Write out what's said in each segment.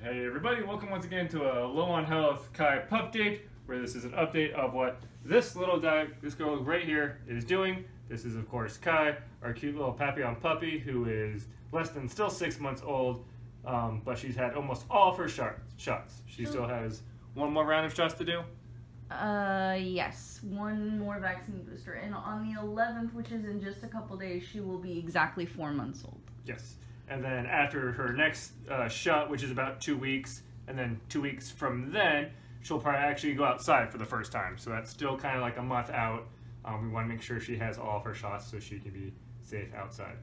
Hey everybody, welcome once again to a Low on Health Kai pup date, where this is an update of what this girl right here is doing. This is of course Kai, our cute little Papillon puppy, who is less than still 6 months old, but she's had almost all of her shots. She still has one more round of shots to do. Yes, one more vaccine booster, and on the 11th, which is in just a couple days, she will be exactly 4 months old. Yes. And then after her next shot, which is about 2 weeks, and then 2 weeks from then, she'll probably actually go outside for the first time. So that's still kind of like a month out. We want to make sure she has all of her shots so she can be safe outside.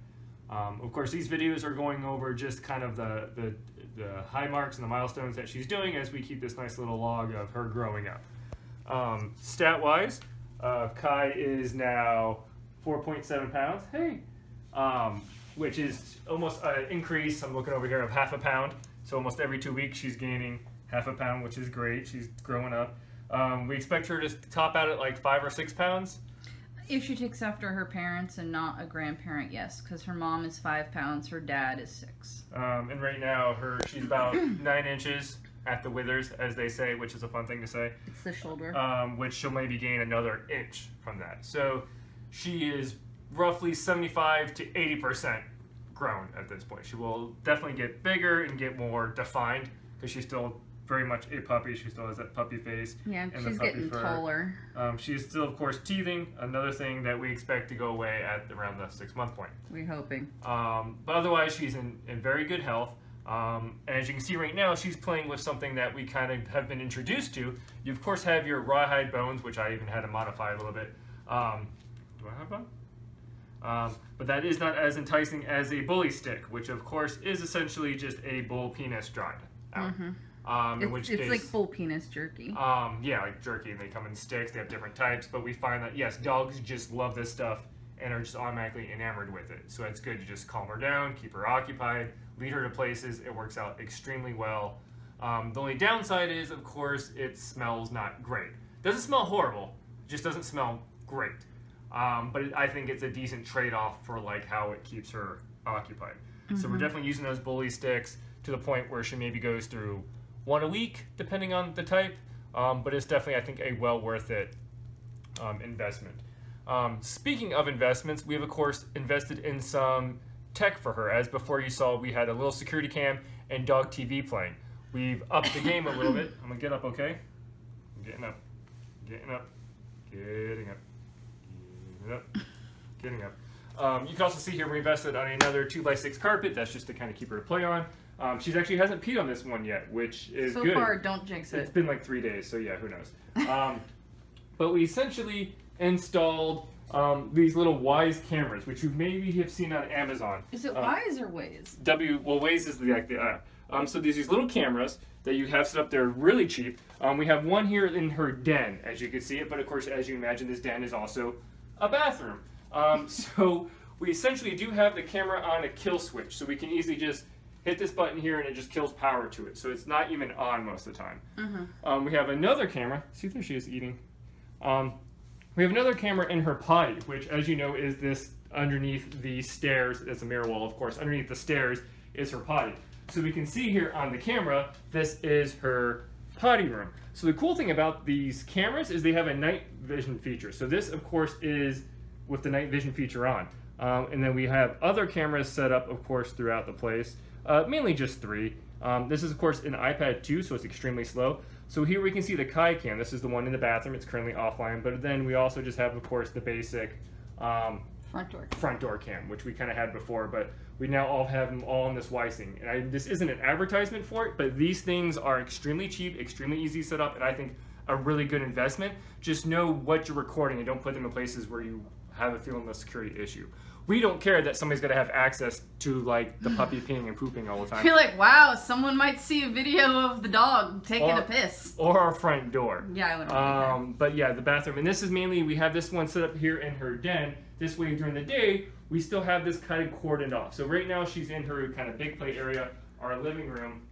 Of course, these videos are going over just kind of the high marks and the milestones that she's doing as we keep this nice little log of her growing up. Stat-wise, Kai is now 4.7 pounds. Hey! Which is almost an increase, I'm looking over here, of half a pound. So almost every 2 weeks she's gaining half a pound, which is great. She's growing up. We expect her to top out at like 5 or 6 pounds. If she takes after her parents and not a grandparent, yes, because her mom is 5 pounds, her dad is 6. And right now she's about 9 inches at the withers, as they say, which is a fun thing to say. It's the shoulder. Which she'll maybe gain another inch from that. So she is roughly 75 to 80% grown at this point. She will definitely get bigger and get more defined because she's still very much a puppy. She still has that puppy face. Yeah, and she's getting taller. She's still, of course, teething. Another thing that we expect to go away at around the 6-month point. We're hoping. But otherwise, she's in very good health. And as you can see right now, she's playing with something that we kind of have been introduced to. You, of course, have your rawhide bones, which I even had to modify a little bit. Do I have one? But that is not as enticing as a bully stick, which of course is essentially just a bull penis dried out. It's like bull penis jerky. Yeah, like jerky, and they come in sticks. They have different types, but we find that yes, dogs just love this stuff and are just automatically enamored with it. So it's good to just calm her down, keep her occupied, lead her to places. It works out extremely well. The only downside is, of course, it smells not great. Doesn't smell horrible, it just doesn't smell great. But I think it's a decent trade-off for like how it keeps her occupied. So we're definitely using those bully sticks to the point where she maybe goes through 1 a week, depending on the type. But it's definitely, I think, a well worth it investment. Speaking of investments, we have, of course, invested in some tech for her. As before you saw, we had a little security cam and dog TV playing. We've upped the game a little bit. I'm going to get up, okay? I'm getting up. Getting up. Getting up. Getting up. You can also see here we invested on another 2x6 carpet. That's just to kind of keep her to play on. She actually hasn't peed on this one yet, which is good. So far, don't jinx it. It's been like 3 days, so yeah, who knows. But we essentially installed these little Wise cameras, which you maybe have seen on Amazon. Is it Wise or Waze? Well, Waze is the app. So there's these little cameras that you have set up there really cheap. We have one here in her den, as you can see it, but of course, as you imagine, this den is also a bathroom. So we essentially do have the camera on a kill switch, so we can easily just hit this button here and it just kills power to it. So it's not even on most of the time. We have another camera. See, there she is eating. We have another camera in her potty, which, as you know, is this underneath the stairs. It's a mirror wall, of course. Underneath the stairs is her potty. So we can see here on the camera, this is her potty room. So the cool thing about these cameras is they have a night vision feature. So this, of course, is with the night vision feature on. And then we have other cameras set up, of course, throughout the place, mainly just 3. This is, of course, an iPad 2, so it's extremely slow. So here we can see the Kai cam. This is the one in the bathroom. It's currently offline. But then we also just have, of course, the basic front door cam, which we kind of had before. But we now all have them all in this Wise thing. And this isn't an advertisement for it, but these things are extremely cheap, extremely easy to set up, and I think a really good investment. Just know what you're recording and don't put them in places where you have a feeling of security issue. We don't care that somebody's going to have access to like the puppy peeing and pooping all the time. You're like, wow, someone might see a video of the dog taking a piss. Or our front door. Yeah, I wouldn't but yeah, the bathroom. And this is mainly, we have this one set up here in her den. This way during the day, we still have this kind of cordoned off. So right now she's in her kind of big play area, our living room.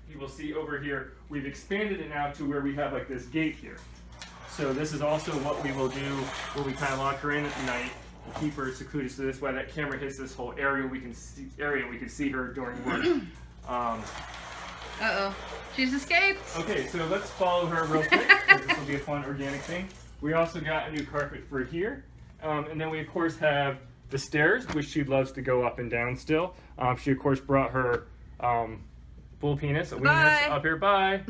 You will see over here, we've expanded it now to where we have like this gate here. So this is also what we will do where we kind of lock her in at night and keep her secluded. So this way that camera hits this whole area, we can see her during work. Uh-oh. She's escaped. Okay, so let's follow her real quick, because this will be a fun organic thing. We also got a new carpet for here. And then we, of course, have the stairs, which she loves to go up and down still. She, of course, brought her bull penis, a weenus, up here. Bye.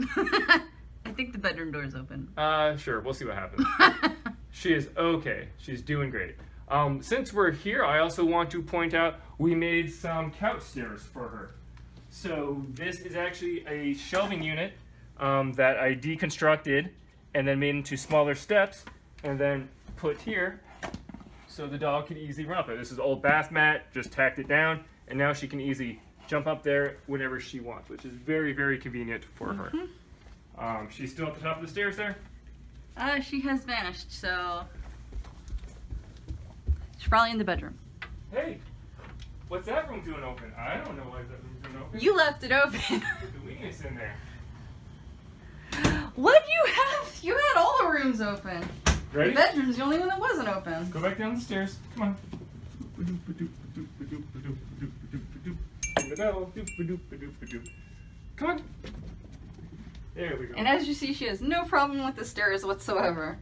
I think the bedroom door's open. Sure. We'll see what happens. She is okay. She's doing great. Since we're here, I also want to point out we made some couch stairs for her. So this is actually a shelving unit that I deconstructed and then made into smaller steps and then put here so the dog can easily run up it. This is old bath mat, just tacked it down, and now she can easily jump up there whenever she wants, which is very, very convenient for her. She's still at the top of the stairs there? She has vanished, so she's probably in the bedroom. Hey, what's that room doing open? I don't know why that room's doing open. You left it open. Put the weenus in there. What do you have? You had all the rooms open. Ready? The bedroom's the only one that wasn't open. Go back down the stairs. Come on. Come on. There we go. And as you see, she has no problem with the stairs whatsoever.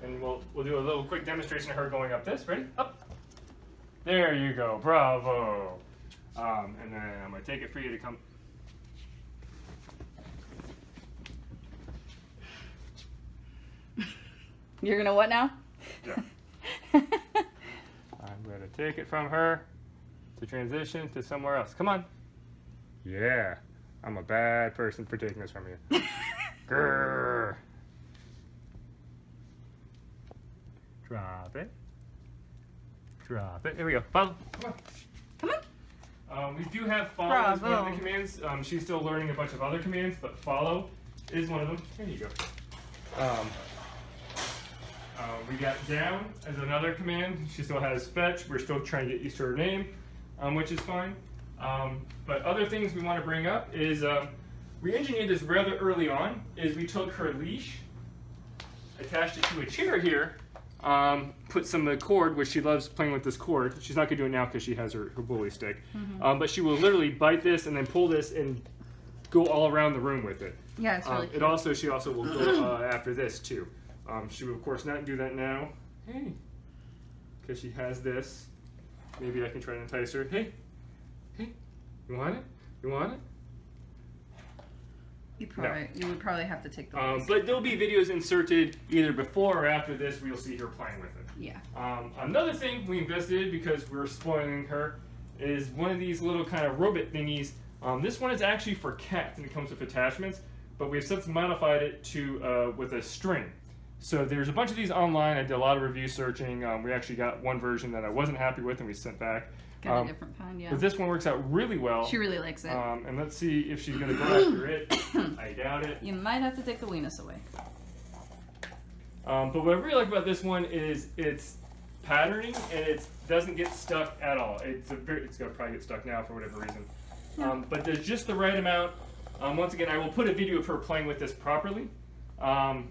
And we'll do a little quick demonstration of her going up this. Ready? Up. There you go. Bravo. And then I'm going to take it for you to come. You're gonna what now? Yeah. I'm going to take it from her to transition to somewhere else. Come on. Yeah. I'm a bad person for taking this from you. Grrr. Drop it. Drop it. Here we go. Follow. Come on. Come on. We do have follow as one of the commands. She's still learning a bunch of other commands, but follow is one of them. Here you go. We got down as another command. She still has fetch. We're still trying to get used to her name, which is fine. But other things we want to bring up is we engineered this rather early on. Is we took her leash, attached it to a chair here, put some cord, which she loves playing with this cord. She's not going to do it now because she has her bully stick. But she will literally bite this and then pull this and go all around the room with it. Yeah, it's really cute. She also will go after this too. She will of course not do that now. Hey, because she has this. Maybe I can try to entice her. Hey, hey, you want it? You want it? You would probably have to take the but there'll be videos inserted either before or after this where you'll see her playing with it. Yeah. Another thing we invested because we're spoiling her is one of these little kind of robot thingies. This one is actually for cats and it comes with attachments, but we've since modified it to with a string. So there's a bunch of these online. I did a lot of review searching. We actually got one version that I wasn't happy with and we sent back. Got a different kind, yeah. But this one works out really well. She really likes it. And let's see if she's going to go after it. I doubt it. You might have to take the weenus away. But what I really like about this one is it's patterning and it doesn't get stuck at all. It's going to probably get stuck now for whatever reason. But there's just the right amount. Once again, I will put a video of her playing with this properly. Because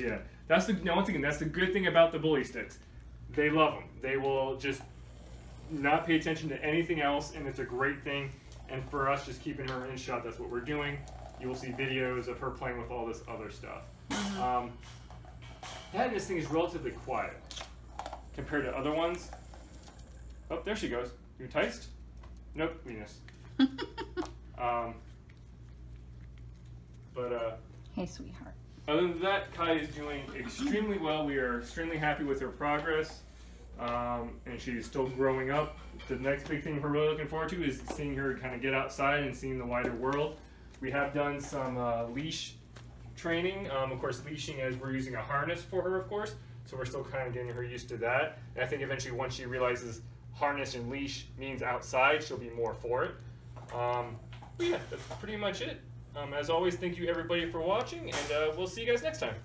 yeah, once again, that's the good thing about the bully sticks. They love them. They will just not pay attention to anything else, and it's a great thing. And for us, just keeping her in shot, that's what we're doing. You will see videos of her playing with all this other stuff. This thing is relatively quiet compared to other ones. Oh, there she goes. You enticed? Nope, Venus. Hey, sweetheart. Other than that, Kai is doing extremely well. We are extremely happy with her progress, and she's still growing up. The next big thing we're really looking forward to is seeing her kind of get outside and seeing the wider world. We have done some leash training, of course leashing as we're using a harness for her, of course, so we're still kind of getting her used to that. And I think eventually once she realizes harness and leash means outside, she'll be more for it. But yeah, that's pretty much it. As always, thank you everybody for watching, and we'll see you guys next time.